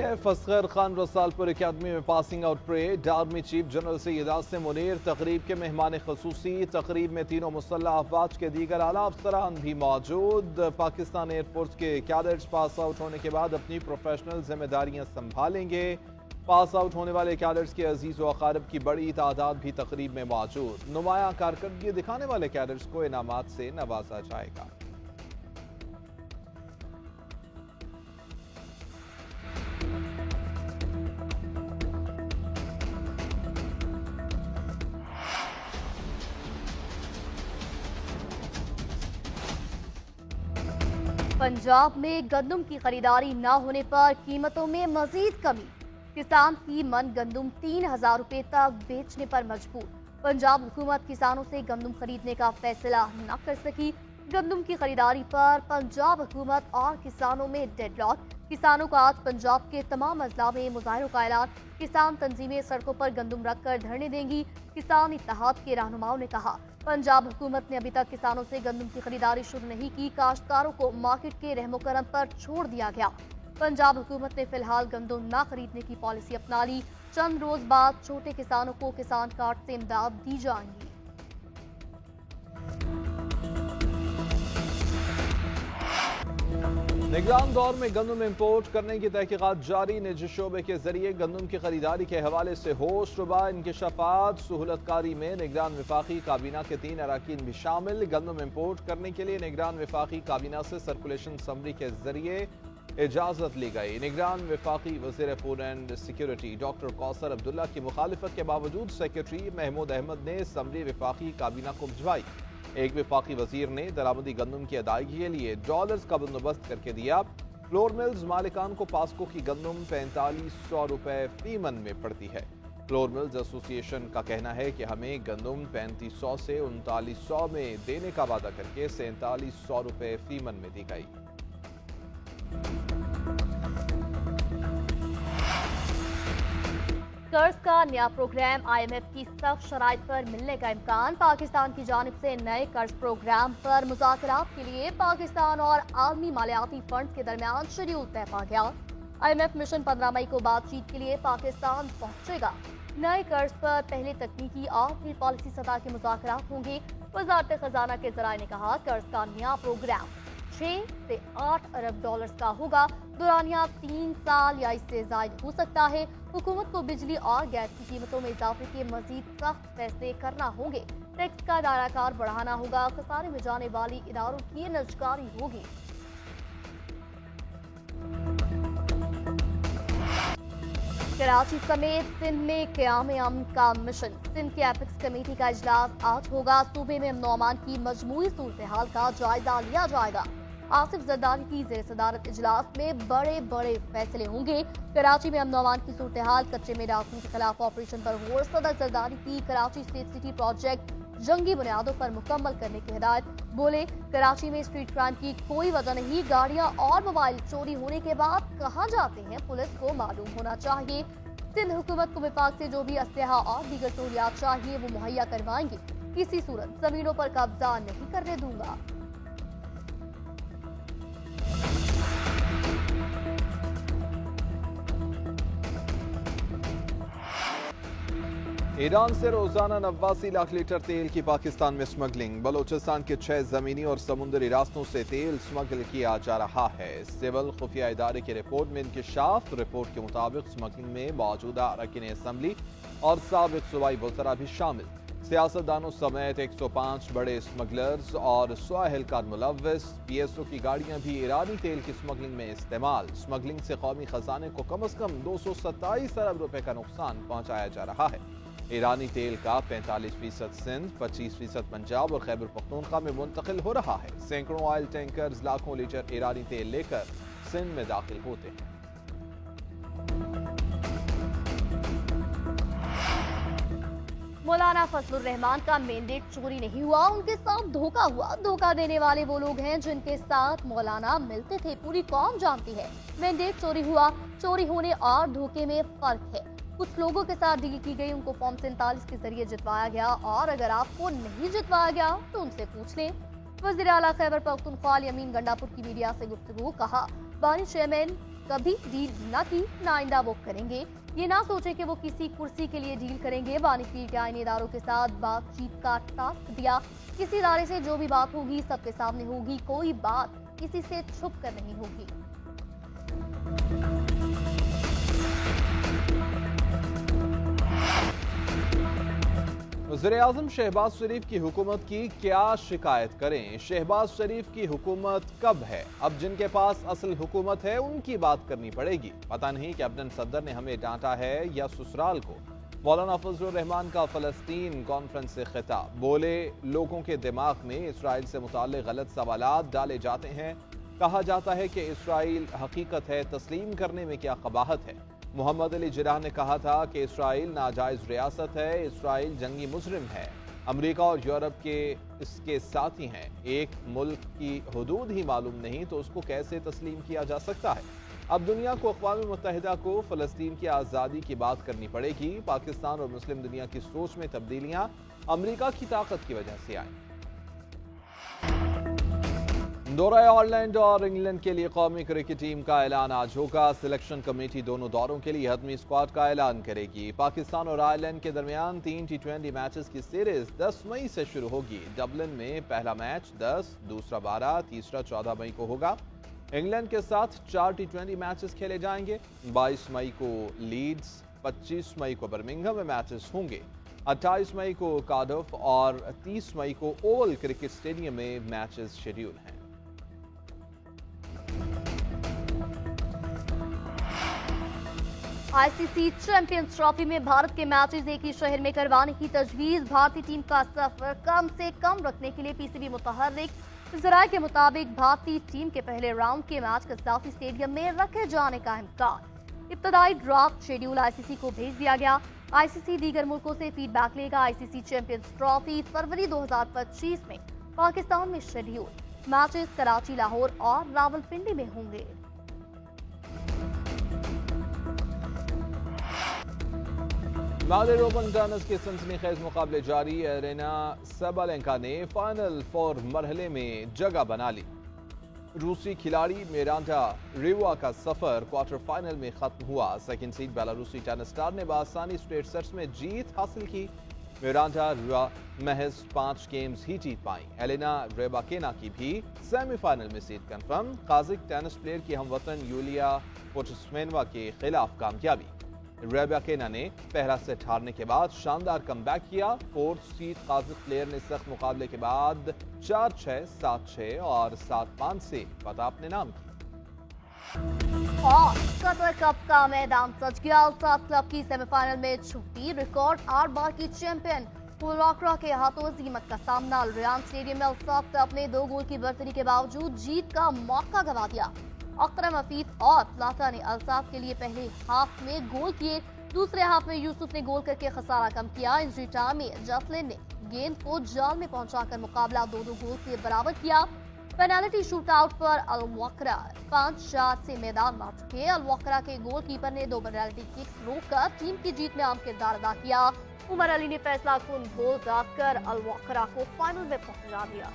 IAF Asghar Khan Risalpur academy में passing out parade. Army chief general Syed Asim Munir तकरीब के मेहमान खसूसी। तकरीब में तीनों मुसल्लह अफवाज के दीगर आला अफसरान भी मौजूद। पाकिस्तान एयरफोर्स के कैडेट्स पास आउट होने के बाद अपनी प्रोफेशनल जिम्मेदारियां संभालेंगे। पास आउट होने वाले कैडेट्स के अजीज व अकारिब की बड़ी तादाद भी तकरीब में मौजूद। नुमाया कारकर्दगी दिखाने वाले कैडेट्स को इनामात से नवाजा जाएगा। पंजाब में गंदम की खरीदारी न होने पर कीमतों में मजीद कमी। किसान की मन गंदम 3,000 रुपए तक बेचने पर मजबूर। पंजाब हुकूमत किसानों से गंदम खरीदने का फैसला न कर सकी। गंदम की खरीदारी पर पंजाब हुकूमत और किसानों में डेडलॉक। किसानों का आज पंजाब के तमाम अजला में मुजाहरों का ऐलान। किसान तंजीमें सड़कों पर गंदम रखकर धरने देंगी। किसान इत्तेहाद के रहनुमाओं ने कहा, पंजाब हुकूमत ने अभी तक किसानों से गंदम की खरीदारी शुरू नहीं की। काश्तकारों को मार्केट के रहमो करम पर छोड़ दिया गया। पंजाब हुकूमत ने फिलहाल गंदम न खरीदने की पॉलिसी अपना ली। चंद रोज बाद छोटे किसानों को किसान कार्ड से इमदाद दी जाएंगी। निगरान दौर में गंदम इंपोर्ट करने की तहकीकात जारी। निजी शोबे के जरिए गंदम की खरीदारी के हवाले से होश रुबा इंकशाफात। सहूलतकारी में निगरान वफाकी काबीना के 3 अरकान भी शामिल। गंदम इंपोर्ट करने के लिए निगरान वफाकी काबीना से सर्कुलेशन समरी के जरिए इजाजत ली गई। निगरान वफाकी वज़ीर food and security doctor Kausar Abdullah की मुखालिफत के बावजूद सेक्रेटरी महमूद अहमद ने समरी वफाकी काबीना को भिजवाई। एक वफाकी वजीर ने दरामदी गंदम की अदायगी के लिए डॉलर्स का बंदोबस्त करके दिया। फ्लोर मिल्स मालिकान को पास्को की गंदम 4500 रुपए फी मन में पड़ती है। फ्लोर मिल्स एसोसिएशन का कहना है कि हमें गंदम 3500 से 3900 में देने का वादा करके 4700 रुपए फी मन में दी गई। कर्ज का नया प्रोग्राम। IMF की सख्त शराइत पर मिलने का इम्कान। पाकिस्तान की जानिब से नए कर्ज प्रोग्राम पर मुज़ाकरात के लिए पाकिस्तान और आलमी मालियाती फंड के दरमियान शेड्यूल तय पा गया। IMF मिशन 15 मई को बातचीत के लिए पाकिस्तान पहुंचेगा। नए कर्ज पर पहले तकनीकी और फिर पॉलिसी सतह के मुज़ाकरात होंगे। वज़ारत खजाना के ज़राए ने कहा, कर्ज का नया प्रोग्राम 6 से 8 अरब डॉलर्स का होगा। दुरानिया 3 साल या इससे ज़ायद हो सकता है। हुकूमत को बिजली और गैस की कीमतों में इजाफे के मजीद सख्त फैसले करना होंगे। टैक्स का दायराकार बढ़ाना होगा। खसारे में जाने वाली इदारों की नजरदारी होगी। कराची समेत सिंध में क़याम अमन का मिशन। सिंध के एपिक्स कमेटी का इजलास आज होगा। सूबे में अमन अमान की मजमूई सूरत हाल का जायजा लिया जाएगा। आसिफ जरदारी की जेर सदारत इजलास में बड़े बड़े फैसले होंगे। कराची में अमन अमान की सूरत हाल, कच्चे में डाकुओं के खिलाफ ऑपरेशन पर गौर। सदर जरदारी की कराची स्टेट सिटी प्रोजेक्ट जंगी बुनियादों पर मुकम्मल करने की हिदायत। बोले, कराची में स्ट्रीट क्राइम की कोई वजह नहीं। गाड़ियां और मोबाइल चोरी होने के बाद कहाँ जाते हैं पुलिस को मालूम होना चाहिए। सिंध हुकूमत को विभाग से जो भी असलहा और दीगर सहूलियात चाहिए वो मुहैया करवाएंगे। किसी सूरत जमीनों पर कब्जा नहीं करने दूंगा। ईरान से रोजाना 89 लाख लीटर तेल की पाकिस्तान में स्मगलिंग। बलोचिस्तान के 6 जमीनी और समुद्री रास्तों से तेल स्मगल किया जा रहा है। सिविल खुफिया इदारे की रिपोर्ट में इंकशाफ। रिपोर्ट के मुताबिक स्मगलिंग में मौजूदा अरकान असम्बली और साबिक सूबाई वज़रा भी शामिल। सियासतदानों समेत 105 बड़े स्मगलर्स और 100 एहलकार मुलव्वस। PSO की गाड़ियां भी ईरानी तेल की स्मगलिंग में इस्तेमाल। स्मगलिंग से कौमी खजाने को कम अज कम 227 अरब रुपए का नुकसान पहुंचाया जा रहा है। ईरानी तेल का 45% सिंध, 25% पंजाब और खैबर पख्तूनख्वा में मुंतकिल हो रहा है। सैकड़ों ऑयल टैंकर्स लाखों लीटर ईरानी तेल लेकर सिंध में दाखिल होते हैं। मौलाना फजलुर रहमान का मैंडेट चोरी नहीं हुआ, उनके साथ धोखा हुआ। धोखा देने वाले वो लोग हैं जिनके साथ मौलाना मिलते थे। पूरी कौम जानती है मैंडेट चोरी हुआ। चोरी होने और धोखे में फर्क है। कुछ लोगों के साथ डील की गई, उनको फॉर्म 47 के जरिए जितवाया गया और अगर आपको नहीं जितवाया गया तो उनसे पूछ लें। वज़ीर आला खैबर पख्तूनख्वा यमीन गंडापुर की मीडिया से गुफ्तगू। कहा, बानी चेयरमैन कभी डील न की, न आइंदा वो करेंगे। ये ना सोचे कि वो किसी कुर्सी के लिए डील करेंगे। बानी पीर के आईनी इदारों के साथ बातचीत का टास्क दिया। किसी इदारे से जो भी बात होगी सबके सामने होगी, कोई बात किसी से छुप कर नहीं होगी। वज़ीर-ए-आज़म शहबाज शरीफ की हुकूमत की क्या शिकायत करें? शहबाज शरीफ की हुकूमत कब है? अब जिनके पास असल हुकूमत है उनकी बात करनी पड़ेगी। पता नहीं कैप्टन सद्दर ने हमें डांटा है या ससुराल को। मौलाना फजलुर रहमान का फलस्तीन कॉन्फ्रेंस से खिताब। बोले, लोगों के दिमाग में इसराइल से मुताल्लिक गलत सवालात डाले जाते हैं। कहा जाता है कि इसराइल हकीकत है, तस्लीम करने में क्या कबाहत है। मोहम्मद अली जिन्नाह ने कहा था कि इसराइल नाजायज रियासत है, इसराइल जंगी मुजरिम है। अमेरिका और यूरोप के इसके साथी हैं। एक मुल्क की हुदूद ही मालूम नहीं तो उसको कैसे तस्लीम किया जा सकता है। अब दुनिया को अक़वाम मुत्तहिदा को फ़लस्तीन की आज़ादी की बात करनी पड़ेगी। पाकिस्तान और मुस्लिम दुनिया की सोच में तब्दीलियाँ अमेरिका की ताकत की वजह से आई। दौरा ऑरलैंड और इंग्लैंड के लिए कौमी क्रिकेट टीम का ऐलान आज होगा। सिलेक्शन कमेटी दोनों दौरों के लिए हतमी स्क्वाड का ऐलान करेगी। पाकिस्तान और आयरलैंड के दरमियान 3 T20 मैचेस की सीरीज 10 मई से शुरू होगी। डबलिन में पहला मैच 10, दूसरा 12, तीसरा 14 मई को होगा। इंग्लैंड के साथ 4 T20 मैचेस खेले जाएंगे। 22 मई को लीड्स, 25 मई को बर्मिंघम में मैचेस होंगे। 28 मई को कार्डिफ और 30 मई को ओवल क्रिकेट स्टेडियम में मैचेस शेड्यूल हैं। आईसीसी चैंपियंस ट्रॉफी में भारत के मैचेस एक ही शहर में करवाने की तजवीज। भारतीय टीम का सफर कम से कम रखने के लिए पीसीबी मुतहर्रिक। जराये के मुताबिक भारतीय टीम के पहले राउंड के मैच कसाफी स्टेडियम में रखे जाने का इम्कान। इब्तदाई ड्राफ्ट शेड्यूल आईसीसी को भेज दिया गया। आईसीसी दीगर मुल्कों से फीडबैक लेगा। आईसीसी चैंपियंस ट्रॉफी फरवरी 2025 में पाकिस्तान में शेड्यूल। मैचेस कराची, लाहौर और रावलपिंडी में होंगे। मालेर ओपन टेनिस के सनसनीखेज मुकाबले जारी। एरेना सबालेंका ने फाइनल 4 मरहले में जगह बना ली। रूसी खिलाड़ी मिरांडा रिवा का सफर क्वार्टर फाइनल में खत्म हुआ। सेकंड सीड बेलारूसी टेनिस स्टार ने बआसानी स्ट्रेट सेट्स में जीत हासिल की। मिरांडा रिवा महज 5 गेम्स ही जीत पाई। एलेना रेबाकेना की भी सेमीफाइनल में सीट कंफर्म। काजिक टेनिस प्लेयर की हमवतन यूलिया पोटस्मेनवा के खिलाफ कामयाबी। रेबाकेना ने पहला सेट हारने के बाद शानदार कमबैक किया। 4th सीड काजिक प्लेयर ने सख्त मुकाबले के बाद 4-6, 7-6 और 7-5 से फतह अपने नाम की। और कतर कप का मैदान सज गया। सात क्लब की सेमीफाइनल में छुट्टी। रिकॉर्ड 8 बार की चैंपियन पुलवाकरा के हाथों अजीमत का सामना। रियान स्टेडियम में अल्साफ क्लब ने 2 गोल की बढ़तरी के बावजूद जीत का मौका गंवा दिया। अकरम अफीफ और प्लाटा ने अल्साफ के लिए पहले हाफ में गोल किए। दूसरे हाफ में यूसुफ ने गोल करके खसारा कम किया। इंजरी टाइम में जफलिन ने गेंद को जाल में पहुंचाकर मुकाबला 2-2 गोल से बराबर किया। पेनाल्टी शूटआउट पर अलवकरा 5-4 से मैदान मार चुके। अलवकरा के गोलकीपर ने 2 पेनाल्टी किक्स रोककर टीम की जीत में अहम किरदार अदा किया। उमर अली ने फैसला कुन गोल दागकर अलवकरा को फाइनल में पहुंचा दिया।